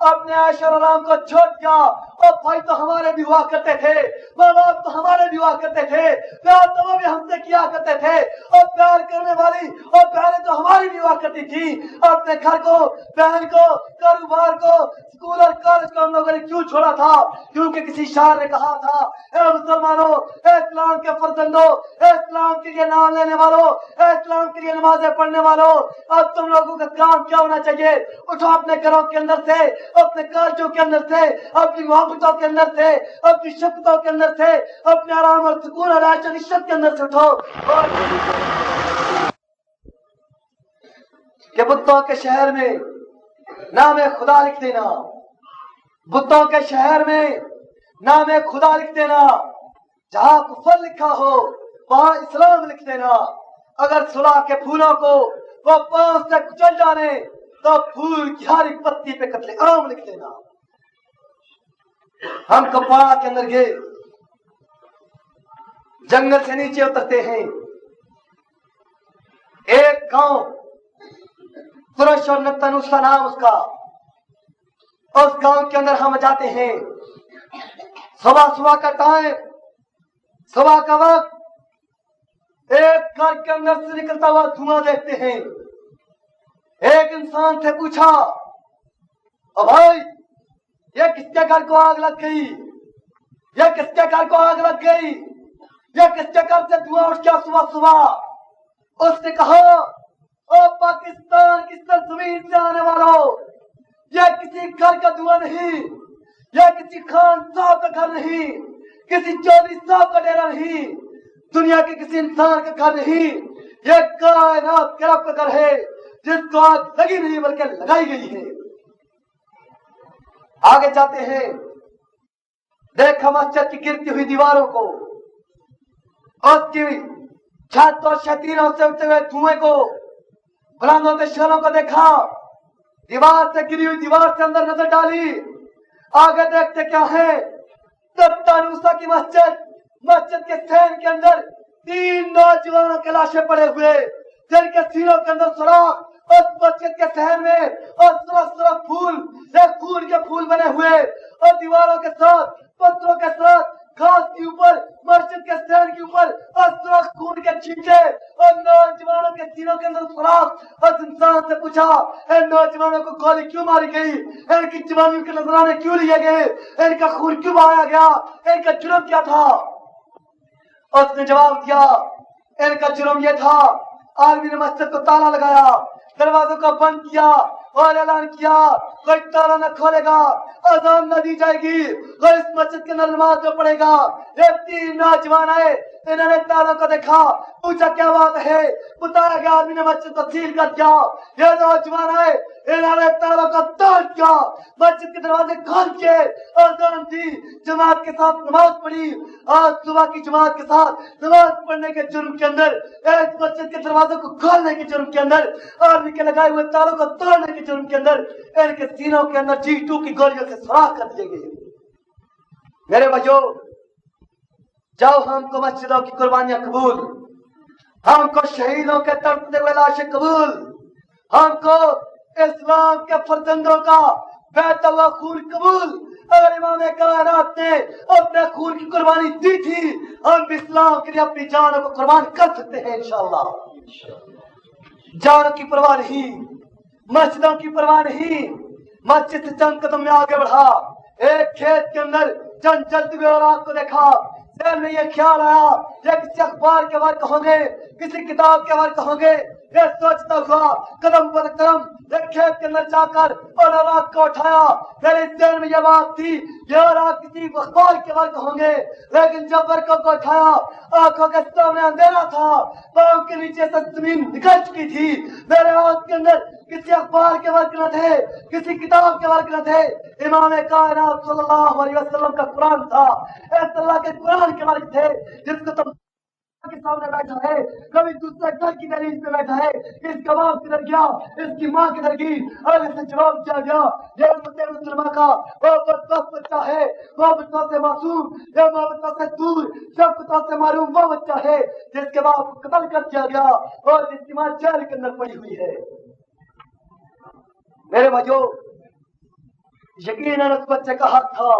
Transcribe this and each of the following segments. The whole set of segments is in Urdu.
اپنے عیش اور آرام کو چھوڑ دیا. اور بھائی تو ہمارے بھی ہوا کرتے تھے, ماں باپ تو ہمارے بھی ہوا کرتے تھے, پیار تو وہ بھی ہم سے کیا کرتے تھے, اور پیار کرنے والی اور پیارے تو ہماری بھی ہوا کرتی تھی. اپنے گھر کو, بہن کو, کاروبار کو, اسکول اور کالج کو ہم لوگوں نے کیوں چھوڑا تھا؟ کیونکہ کسی شاعر نے کہا تھا, اے مسلمانوں, اے اسلام کے فرزندوں, اے اسلام کے لیے نام لینے والوں, اے اسلام کے لیے نمازیں پڑھنے والوں, اب تم لوگوں کا کام کیا ہونا چاہیے؟ اٹھو اپنے گھروں کے اندر سے, اپنے کالجوں کے اندر سے, اپنی محبتوں کے اندر سے, اپنی شفقتوں کے اندر سے, اپنے آرام اور سکون اور عیش و عشرت کے اندر سے اٹھو. کہ بتوں کے شہر میں نام خدا لکھ دینا, بتوں کے شہر میں نام خدا لکھ دینا, جہاں کفر لکھا ہو وہاں اسلام لکھ دینا. اگر صلح کے پھولوں کو وہ پاؤں سے کچل جانے تو پھول کی ہر ایک پتی پہ قتل عام لکھ دینا. ہم کپواڑہ کے اندر گئے, جنگل سے نیچے اترتے ہیں, ایک گاؤں قریش اور نتن اس کا نام, اس کا, اس گاؤں کے اندر ہم جاتے ہیں. صبح کا ٹائم, صبح کا وقت, ایک گھر کے اندر سے نکلتا ہوا دھواں دیکھتے ہیں. ایک انسان سے پوچھا, او بھائی یہ کس کے گھر کو آگ لگ گئی, یہ کس کے گھر کو آگ لگ گئی, یہ کس کے گھر سے دھواں اٹھ گیا صبح صبح؟ اس نے کہا, او پاکستان کی سرزمین سے آنے والوں, یہ کسی گھر کا دھواں نہیں, یہ کسی خان صاحب کا گھر نہیں, کسی چودھری صاحب کا ڈیرا نہیں, دنیا کے کسی انسان کا گھر نہیں, یہ کائنات کے رب کا گھر ہے جس کو آگ لگی نہیں بلکہ لگائی گئی ہے. آگے جاتے ہیں, دیکھا مسجد کی گرتی ہوئی دیواروں کو, اس کی چھت اور شتیروں سے اٹھتے ہوئے دھوئیں کو, بلند ہوتے شہروں کو دیکھا, دیوار سے گری ہوئی دیوار سے اندر نظر ڈالی, آگے دیکھتے کیا ہے؟ تبتانوسا کی مسجد, مسجد کے سین کے اندر 3 نوجوانوں کے لاشیں پڑے ہوئے, جن کے سینوں کے اندر سوراخ, اس مسجد کے سین میں اور طرف پھول, ایک خون کے پھول بنے ہوئے, اور دیواروں کے ساتھ, پتھروں کے ساتھ, گھاس کے اوپر, مسجد کے سین کے اوپر اور سرخ خون کے چھینٹے, اور نوجوانوں کے سینوں کے اندر سوراخ. اس انسان سے پوچھا, اے نوجوانوں کو گولی کیوں ماری گئی, ان کی جوانیوں کے نذرانے کیوں لیے گئے, ان کا خون کیوں بہایا گیا, ان کا جرم کیا تھا؟ اس نے جواب دیا, ان کا جرم یہ تھا, آدمی نے مسجد کو تالا لگایا, دروازوں کو بند کیا اور اعلان کیا کوئی تالا نہ کھولے گا, اذان نہ دی جائے گی, کوئی اس مسجد کے اندر نماز نہ پڑھے گا. یہ 3 نوجوان آئے, انہوں نے تالوں کو دیکھا, پوچھا کیا بات ہے, بتایا گیا آدمی نے مسجد کو سیل کر دیا. یہ نوجوان آئے, انہوں نے تالوں کو توڑ دیا, مسجد کے دروازے کھول کے اذان دی, جماعت کے ساتھ نماز پڑھی. آج صبح کی جماعت کے ساتھ نماز پڑھنے کے جرم کے اندر, ایک مسجد کے دروازوں کو کھولنے کے جرم کے اندر, آدمی کے لگائے ہوئے تالوں کو توڑنے کے جرم کے اندر, ان کے سینوں کے اندر G2 کی گولیوں سے سوراخ کر دیے گئے. میرے بھائیو, جاؤ ہم کو مسجدوں کی قربانیاں قبول, ہم کو شہیدوں کے تڑپتے ہوئے لاشیں قبول, ہم کو اسلام کے فرزندوں کا بہتا ہوا خون قبول. اگر امام کائنات نے اپنے خون کی قربانی دی تھی, ہم بھی اسلام کے لیے اپنی جانوں کو قربان کر سکتے ہیں انشاءاللہ. جانوں کی پرواہ نہیں, مسجدوں کی پرواہ نہیں. مسجد سے چند قدم میں آگے بڑھا, ایک کھیت کے اندر چند جلدی ہوئے اور آپ کو دیکھا, ذہن میں یہ خیال آیا یہ کسی اخبار کے ورق ہوں گے, کسی کتاب کے ورق ہوں گے. یہ سوچتا ہوا قدم پر قدم ایک کھیت کے اندر جا کر اور راک کو اٹھایا. میرے ذہن میں یہ بات تھی یہ راک کسی اخبار کے ورق ہوں گے, لیکن جب ورقوں کو اٹھایا آنکھوں کے سامنے اندھیرا تھا, پاؤں کے نیچے سے زمین نکل چکی تھی. میرے ہاتھ کے اندر کسی اخبار کے ورق نہ تھے, کسی کتاب کے ورق نہ تھے, امام کائنات صلی اللہ علیہ وسلم کا قرآن تھا. ایسے اللہ کے قرآن کے ورق تھے جس کو تم کے سامنے بیٹھا ہے, کبھی دوسرے گھر کی دہلیز پہ بیٹھا ہے, اس کا باپ کدھر گیا, اس کی ماں کدھر گئی, اور اس سے جواب دیا گیا یہ امت مسلمہ کا وہ بدبخت بچہ ہے, وہ بچوں سے معصوم, یہ محبتوں سے دور, شفقتوں سے معروم وہ بچہ ہے جس کے باپ کو قتل کر دیا گیا اور جس کی ماں جیل کے اندر پڑی ہوئی ہے. میرے بھائیو, یقیناً اس بچے کا حق تھا.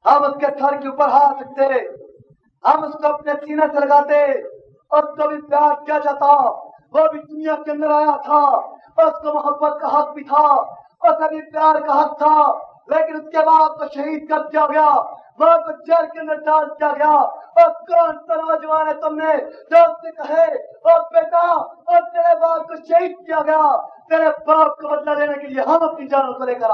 ہم اس کے سر کے اوپر ہاتھ رکھتے, ہم اس کو اپنے سینے سے لگاتے, اور اس کو بھی پیار کیا جاتا. وہ بھی دنیا کے اندر آیا تھا, اس کو محبت کا حق بھی تھا, اور سبھی پیار کا حق تھا, لیکن اس کے باپ کو شہید کر دیا گیا, باپ کو جیل کے اندر ڈال دیا گیا. اور کون سا نوجوان ہے تم نے جو اس سے کہے اور بیٹا اور تیرے باپ کو شہید کیا گیا, تیرے باپ کو بدلہ لینے کے لیے ہم اپنی جانوں کو لے کر